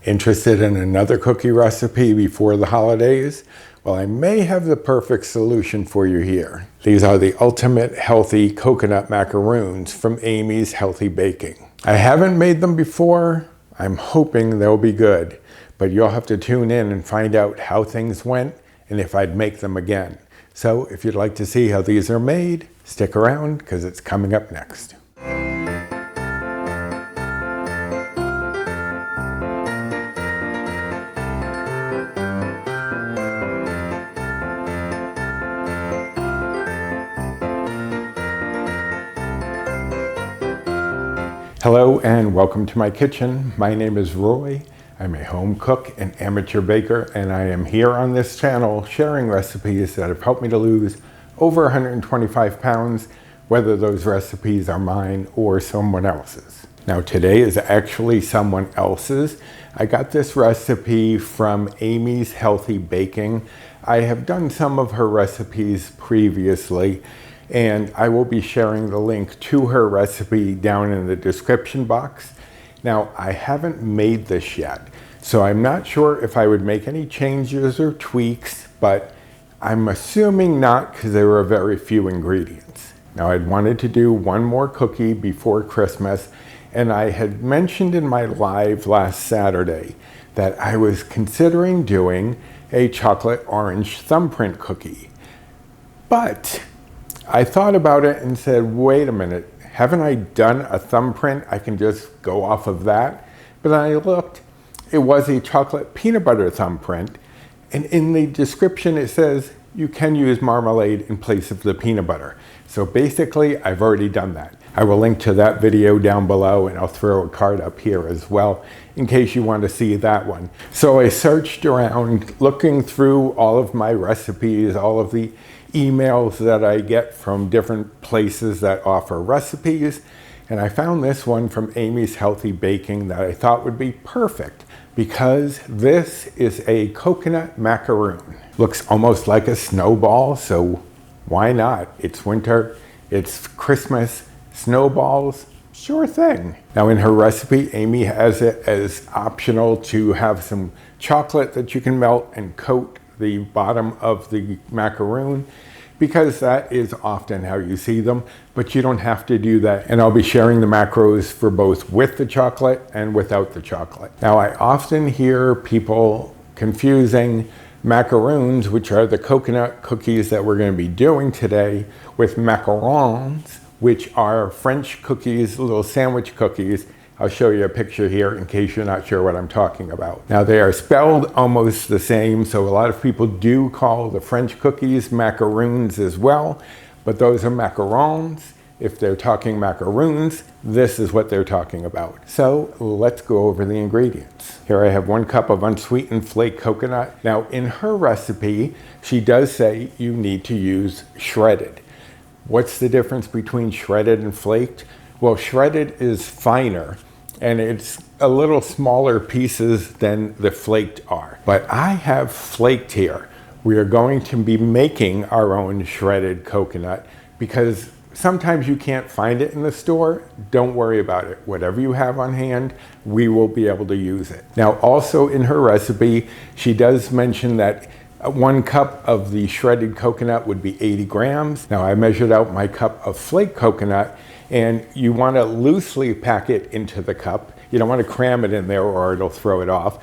Interested in another cookie recipe before the holidays? Well, I may have the perfect solution for you here. These are the ultimate healthy coconut macaroons from Amy's Healthy Baking. I haven't made them before. I'm hoping they'll be good, but you'll have to tune in and find out how things went and if I'd make them again. So if you'd like to see how these are made, stick around because it's coming up next. Hello and welcome to my kitchen. My name is Roy. I'm a home cook and amateur baker, and I am here on this channel sharing recipes that have helped me to lose over 125 pounds, whether those recipes are mine or someone else's. Now today is actually someone else's. I got this recipe from Amy's Healthy Baking. I have done some of her recipes previously, and I will be sharing the link to her recipe down in the description box. Now, I haven't made this yet, so I'm not sure if I would make any changes or tweaks, but I'm assuming not because there were very few ingredients. Now, I'd wanted to do one more cookie before Christmas, and I had mentioned in my live last Saturday that I was considering doing a chocolate orange thumbprint cookie. But I thought about it and said, wait a minute, haven't I done a thumbprint? I can just go off of that. But then I looked, it was a chocolate peanut butter thumbprint. And in the description, it says you can use marmalade in place of the peanut butter. So basically, I've already done that. I will link to that video down below, and I'll throw a card up here as well in case you want to see that one. So I searched around looking through all of my recipes, all of the emails that I get from different places that offer recipes, and I found this one from Amy's Healthy Baking that I thought would be perfect because this is a coconut macaroon. Looks almost like a snowball, so why not? It's winter, it's Christmas, snowballs, sure thing. Now in her recipe, Amy has it as optional to have some chocolate that you can melt and coat the bottom of the macaroon, because that is often how you see them, but you don't have to do that. And I'll be sharing the macros for both with the chocolate and without the chocolate. Now I often hear people confusing macaroons, which are the coconut cookies that we're going to be doing today, with macarons, which are French cookies, little sandwich cookies. I'll show you a picture here in case you're not sure what I'm talking about. Now they are spelled almost the same, so a lot of people do call the French cookies macaroons as well, but those are macarons. If they're talking macaroons, this is what they're talking about. So let's go over the ingredients. Here I have 1 cup of unsweetened flake coconut. Now in her recipe, she does say you need to use shredded. What's the difference between shredded and flaked? Well, shredded is finer, and it's a little smaller pieces than the flaked are. But I have flaked here. We are going to be making our own shredded coconut because sometimes you can't find it in the store. Don't worry about it. Whatever you have on hand, we will be able to use it. Now, also in her recipe, she does mention that 1 cup of the shredded coconut would be 80 grams. Now, I measured out my cup of flake coconut, and you want to loosely pack it into the cup. You don't want to cram it in there or it'll throw it off.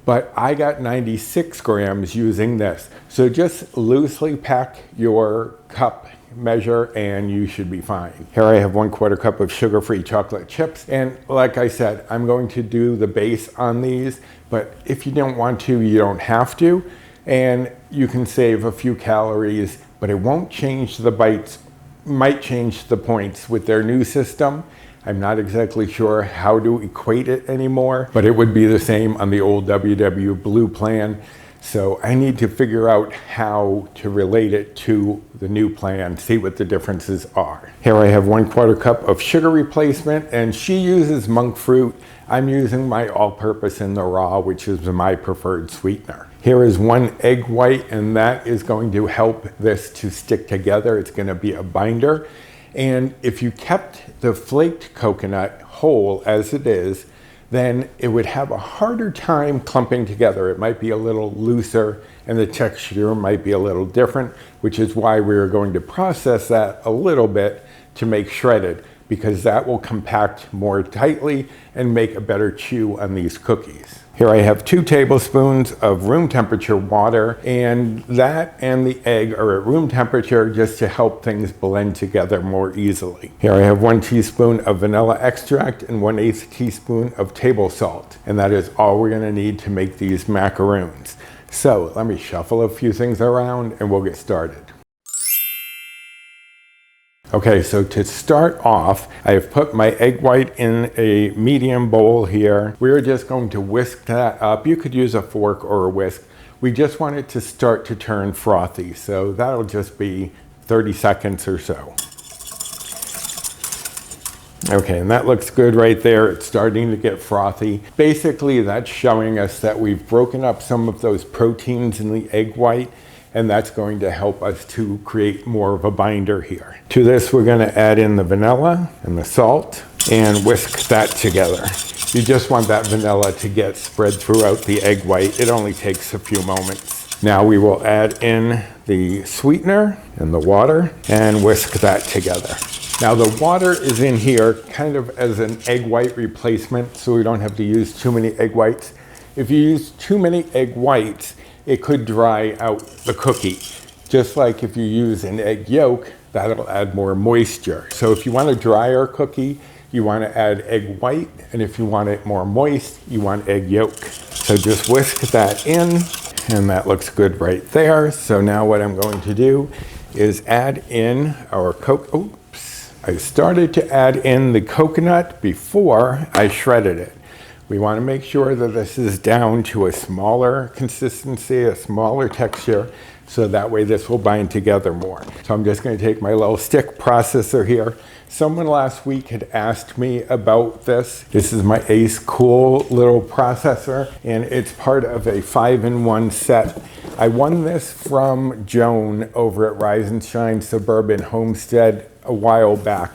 But I got 96 grams using this. So just loosely pack your cup measure and you should be fine. Here I have 1/4 cup of sugar-free chocolate chips. And like I said, I'm going to do the base on these, but if you don't want to, you don't have to. And you can save a few calories, but it won't change the bites. Might change the points with their new system. I'm not exactly sure how to equate it anymore, but it would be the same on the old WW Blue plan. So I need to figure out how to relate it to the new plan, see what the differences are. Here I have 1/4 cup of sugar replacement, and she uses monk fruit. I'm using my all-purpose in the raw, which is my preferred sweetener. Here is 1 egg white, and that is going to help this to stick together. It's going to be a binder. And if you kept the flaked coconut whole as it is, then it would have a harder time clumping together. It might be a little looser and the texture might be a little different, which is why we're going to process that a little bit to make shredded, because that will compact more tightly and make a better chew on these cookies. Here I have 2 tablespoons of room temperature water, and that and the egg are at room temperature just to help things blend together more easily. Here I have 1 teaspoon of vanilla extract and 1/8 teaspoon of table salt, and that is all we're gonna need to make these macaroons. So let me shuffle a few things around and we'll get started. Okay, so to start off, I have put my egg white in a medium bowl here. We're just going to whisk that up. You could use a fork or a whisk. We just want it to start to turn frothy, so that'll just be 30 seconds or so. Okay, and that looks good right there. It's starting to get frothy. Basically, that's showing us that we've broken up some of those proteins in the egg white, and that's going to help us to create more of a binder here. To this, we're going to add in the vanilla and the salt and whisk that together. You just want that vanilla to get spread throughout the egg white. It only takes a few moments. Now we will add in the sweetener and the water and whisk that together. Now the water is in here kind of as an egg white replacement, so we don't have to use too many egg whites. If you use too many egg whites, it could dry out the cookie. Just like if you use an egg yolk, that'll add more moisture. So if you want a drier cookie, you want to add egg white, and if you want it more moist, you want egg yolk. So just whisk that in, and that looks good right there. So now what I'm going to do is add in our I started to add in the coconut before I shredded it. We want to make sure that this is down to a smaller consistency, a smaller texture, so that way this will bind together more. So I'm just going to take my little stick processor here. Someone last week had asked me about this. This is my Ace Cool little processor, and it's part of a 5-in-1 set. I won this from Joan over at Rise and Shine Suburban Homestead a while back,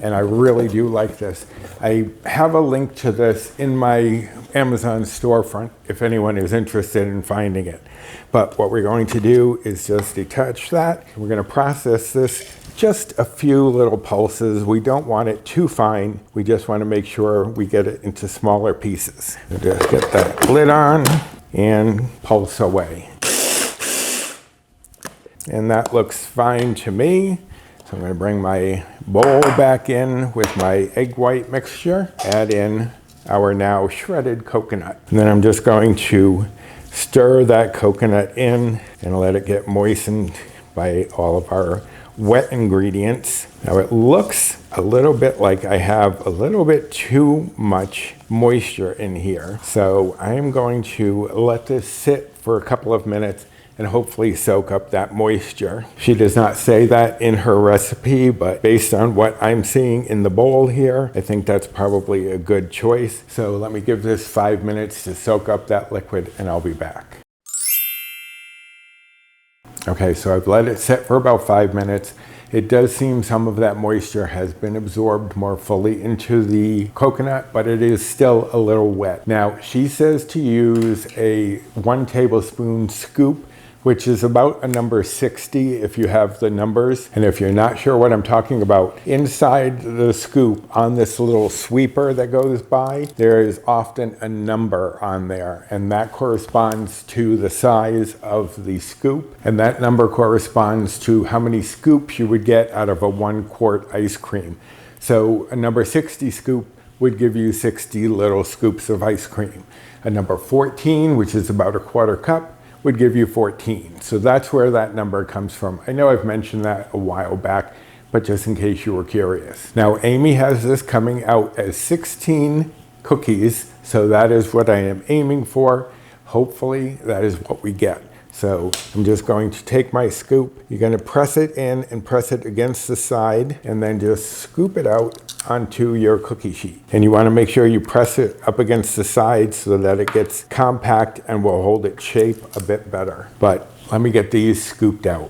and I really do like this. I have a link to this in my Amazon storefront if anyone is interested in finding it. But what we're going to do is just detach that. We're going to process this just a few little pulses. We don't want it too fine. We just want to make sure we get it into smaller pieces. We'll just get that lid on and pulse away. And that looks fine to me. So I'm going to bring my bowl back in with my egg white mixture, add in our now shredded coconut. And then I'm just going to stir that coconut in and let it get moistened by all of our wet ingredients. Now it looks a little bit like I have a little bit too much moisture in here. So I am going to let this sit for a couple of minutes and hopefully soak up that moisture. She does not say that in her recipe, but based on what I'm seeing in the bowl here, I think that's probably a good choice. So let me give this 5 minutes to soak up that liquid and I'll be back. Okay, so I've let it sit for about 5 minutes. It does seem some of that moisture has been absorbed more fully into the coconut, but it is still a little wet. Now, she says to use a 1 tablespoon scoop, which is about a number 60 if you have the numbers. And if you're not sure what I'm talking about, inside the scoop on this little sweeper that goes by, there is often a number on there, and that corresponds to the size of the scoop, and that number corresponds to how many scoops you would get out of a 1 quart ice cream. So a number 60 scoop would give you 60 little scoops of ice cream. A number 14, which is about a 1/4 cup, would give you 14. So that's where that number comes from. I know I've mentioned that a while back, but just in case you were curious. Now, Amy has this coming out as 16 cookies, so that is what I am aiming for. Hopefully, that is what we get. So I'm just going to take my scoop. You're going to press it in and press it against the side, and then just scoop it out onto your cookie sheet. And you want to make sure you press it up against the side so that it gets compact and will hold its shape a bit better. But let me get these scooped out.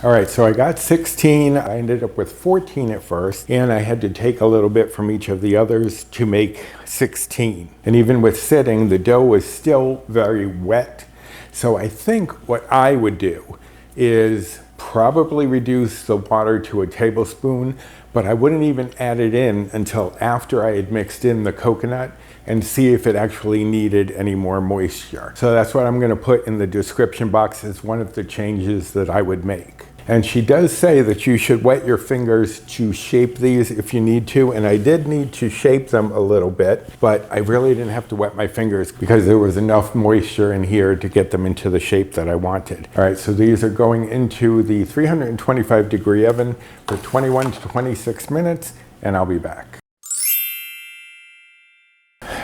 All right, so I got 16. I ended up with 14 at first, and I had to take a little bit from each of the others to make 16. And even with sitting, the dough was still very wet. So I think what I would do is probably reduce the water to a tablespoon, but I wouldn't even add it in until after I had mixed in the coconut and see if it actually needed any more moisture. So that's what I'm gonna put in the description box as one of the changes that I would make. And she does say that you should wet your fingers to shape these if you need to, and I did need to shape them a little bit, but I really didn't have to wet my fingers because there was enough moisture in here to get them into the shape that I wanted. All right, so these are going into the 325-degree oven for 21 to 26 minutes, and I'll be back.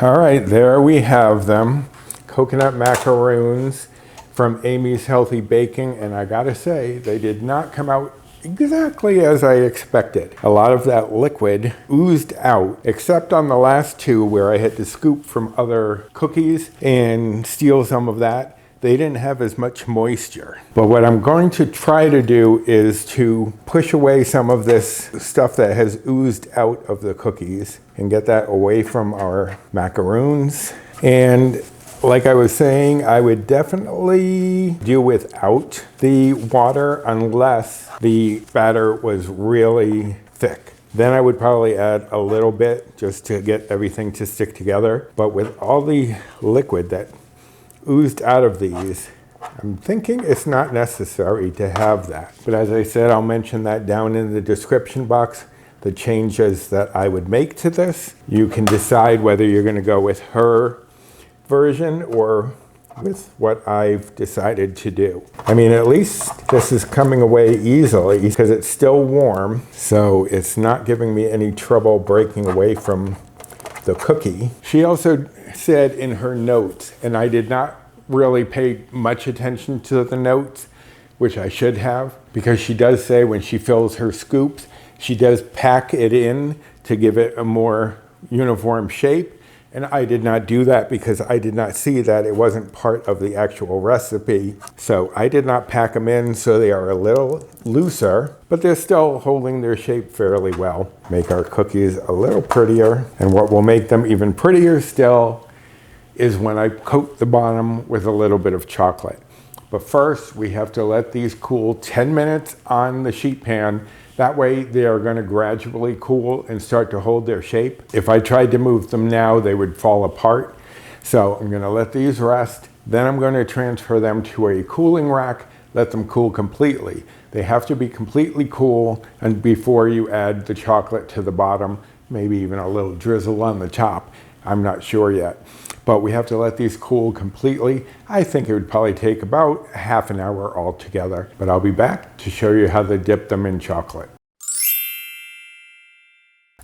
All right, there we have them. Coconut macaroons from Amy's Healthy Baking, and I gotta say, they did not come out exactly as I expected. A lot of that liquid oozed out, except on the last two where I had to scoop from other cookies and steal some of that. They didn't have as much moisture. But what I'm going to try to do is to push away some of this stuff that has oozed out of the cookies and get that away from our macaroons. And like I was saying, I would definitely do without the water unless the batter was really thick. Then I would probably add a little bit just to get everything to stick together. But with all the liquid that oozed out of these, I'm thinking it's not necessary to have that. But as I said, I'll mention that down in the description box, the changes that I would make to this. You can decide whether you're gonna go with her version or with what I've decided to do. I mean, at least this is coming away easily because it's still warm, so it's not giving me any trouble breaking away from the cookie. She also said in her notes, and I did not really pay much attention to the notes, which I should have, because she does say when she fills her scoops, she does pack it in to give it a more uniform shape. And I did not do that because I did not see that it wasn't part of the actual recipe. So I did not pack them in, so they are a little looser, but they're still holding their shape fairly well. Make our cookies a little prettier. And what will make them even prettier still is when I coat the bottom with a little bit of chocolate. But first, we have to let these cool 10 minutes on the sheet pan. That way they are going to gradually cool and start to hold their shape. If I tried to move them now, they would fall apart. So I'm going to let these rest. Then I'm going to transfer them to a cooling rack, let them cool completely. They have to be completely cool and before you add the chocolate to the bottom, maybe even a little drizzle on the top. I'm not sure yet. But we have to let these cool completely. I think it would probably take about half an hour altogether. But I'll be back to show you how to dip them in chocolate.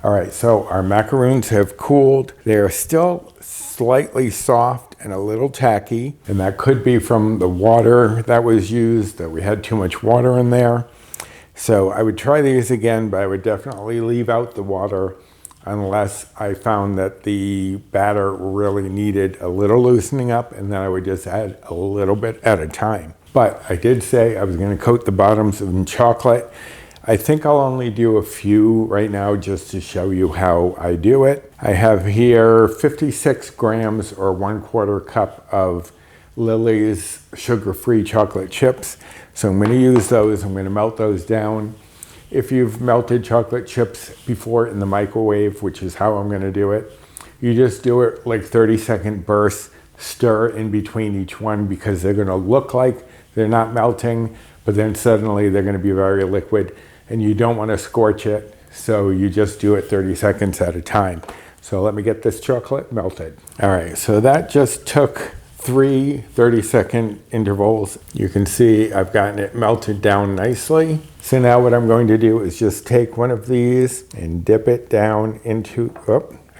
All right, so our macaroons have cooled. They are still slightly soft and a little tacky, and that could be from the water that was used, that we had too much water in there. So I would try these again, but I would definitely leave out the water unless I found that the batter really needed a little loosening up, and then I would just add a little bit at a time. But I did say I was going to coat the bottoms in chocolate. I think I'll only do a few right now just to show you how I do it. I have here 56 grams or 1/4 cup of Lily's sugar-free chocolate chips. So I'm going to use those. I'm going to melt those down. If you've melted chocolate chips before in the microwave, which is how I'm going to do it, you just do it like 30-second bursts, stir in between each one because they're going to look like they're not melting, but then suddenly they're going to be very liquid and you don't want to scorch it. So you just do it 30 seconds at a time. So let me get this chocolate melted. All right, so that just took 3 30-second intervals. You can see I've gotten it melted down nicely. So now what I'm going to do is just take one of these and dip it down into,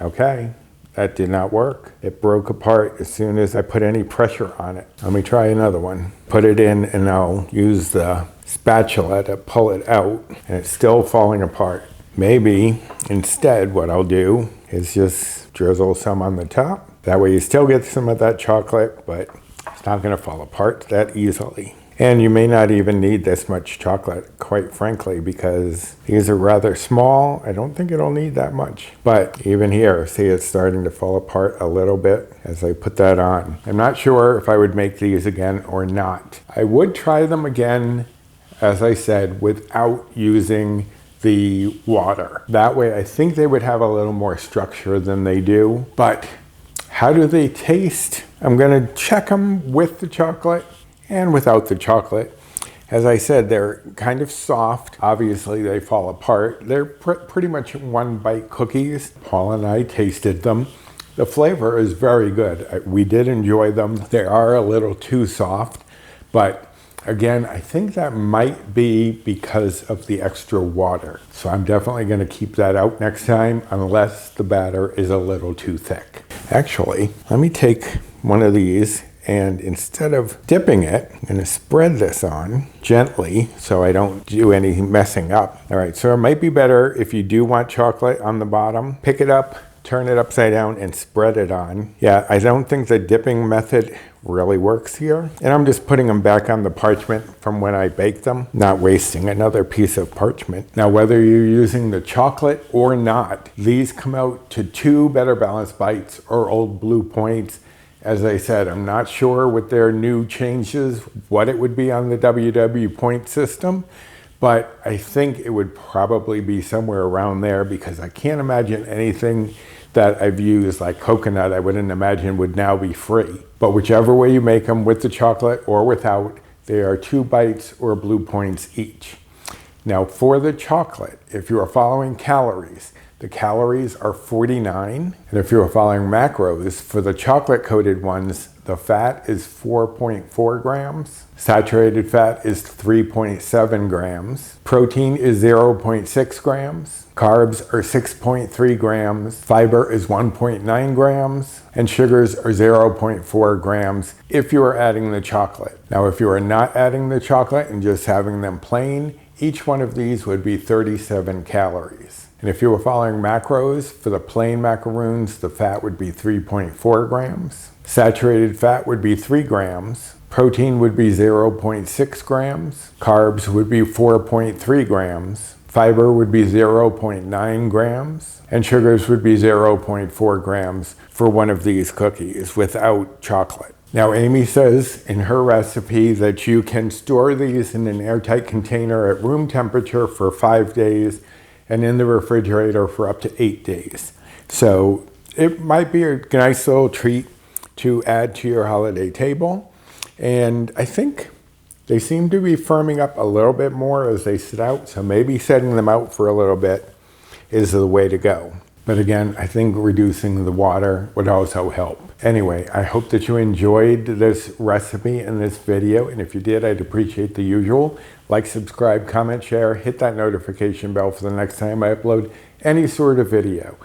okay, that did not work. It broke apart as soon as I put any pressure on it. Let me try another one. Put it in and I'll use the spatula to pull it out, and it's still falling apart. Maybe instead what I'll do is just drizzle some on the top. That way you still get some of that chocolate, but it's not gonna fall apart that easily. And you may not even need this much chocolate, quite frankly, because these are rather small. I don't think it'll need that much. But even here, see, it's starting to fall apart a little bit as I put that on. I'm not sure if I would make these again or not. I would try them again, as I said, without using the water. That way, I think they would have a little more structure than they do. But how do they taste? I'm gonna check them with the chocolate and without the chocolate. As I said, they're kind of soft. Obviously, they fall apart. They're pretty much one bite cookies. Paul and I tasted them. The flavor is very good. We did enjoy them. They are a little too soft, but again, I think that might be because of the extra water. So I'm definitely gonna keep that out next time unless the batter is a little too thick. Actually, let me take one of these, and instead of dipping it, I'm gonna spread this on gently so I don't do any messing up. All right, so it might be better if you do want chocolate on the bottom, pick it up, turn it upside down and spread it on. Yeah, I don't think the dipping method really works here. And I'm just putting them back on the parchment from when I baked them, not wasting another piece of parchment. Now, whether you're using the chocolate or not, these come out to 2 Better Balanced Bites or Old Blue Points. As I said, I'm not sure with their new changes what it would be on the WW point system, but I think it would probably be somewhere around there because I can't imagine anything that I've used like coconut I wouldn't imagine would now be free. But whichever way you make them, with the chocolate or without, they are 2 bites or blue points each. Now for the chocolate, if you are following calories, the calories are 49. And if you're following macros, for the chocolate coated ones, the fat is 4.4 grams. Saturated fat is 3.7 grams. Protein is 0.6 grams. Carbs are 6.3 grams. Fiber is 1.9 grams. And sugars are 0.4 grams if you are adding the chocolate. Now, if you are not adding the chocolate and just having them plain, each one of these would be 37 calories. And if you were following macros, for the plain macaroons, the fat would be 3.4 grams. Saturated fat would be 3 grams. Protein would be 0.6 grams. Carbs would be 4.3 grams. Fiber would be 0.9 grams. And sugars would be 0.4 grams for one of these cookies without chocolate. Now, Amy says in her recipe that you can store these in an airtight container at room temperature for 5 days and in the refrigerator for up to 8 days. So it might be a nice little treat to add to your holiday table. And I think they seem to be firming up a little bit more as they sit out. So maybe setting them out for a little bit is the way to go. But again, I think reducing the water would also help. Anyway, I hope that you enjoyed this recipe and this video. And if you did, I'd appreciate the usual. Like, subscribe, comment, share, hit that notification bell for the next time I upload any sort of video.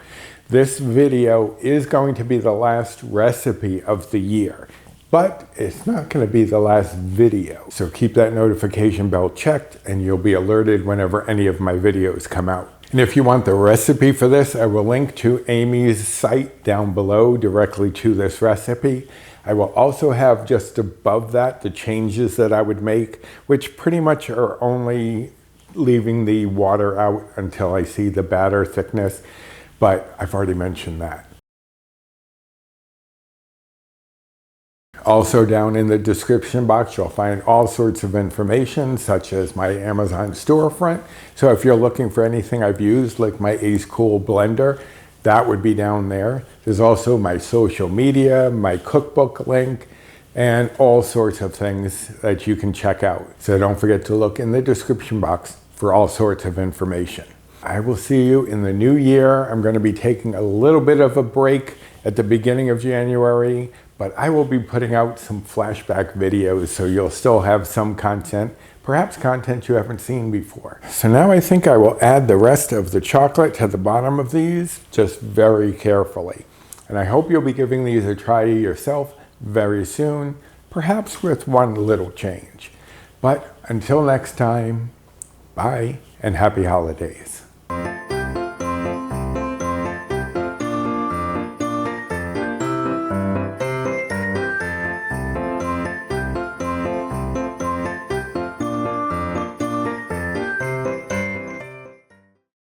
This video is going to be the last recipe of the year, but it's not going to be the last video. So keep that notification bell checked and you'll be alerted whenever any of my videos come out. And if you want the recipe for this, I will link to Amy's site down below directly to this recipe. I will also have just above that the changes that I would make, which pretty much are only leaving the water out until I see the batter thickness, but I've already mentioned that. Also down in the description box, you'll find all sorts of information, such as my Amazon storefront. So if you're looking for anything I've used, like my Ace Cool blender, that would be down there. There's also my social media, my cookbook link, and all sorts of things that you can check out. So don't forget to look in the description box for all sorts of information. I will see you in the new year. I'm going to be taking a little bit of a break at the beginning of January, but I will be putting out some flashback videos, so you'll still have some content, perhaps content you haven't seen before. So now I think I will add the rest of the chocolate to the bottom of these, just very carefully. And I hope you'll be giving these a try yourself very soon, perhaps with one little change. But until next time, bye and happy holidays.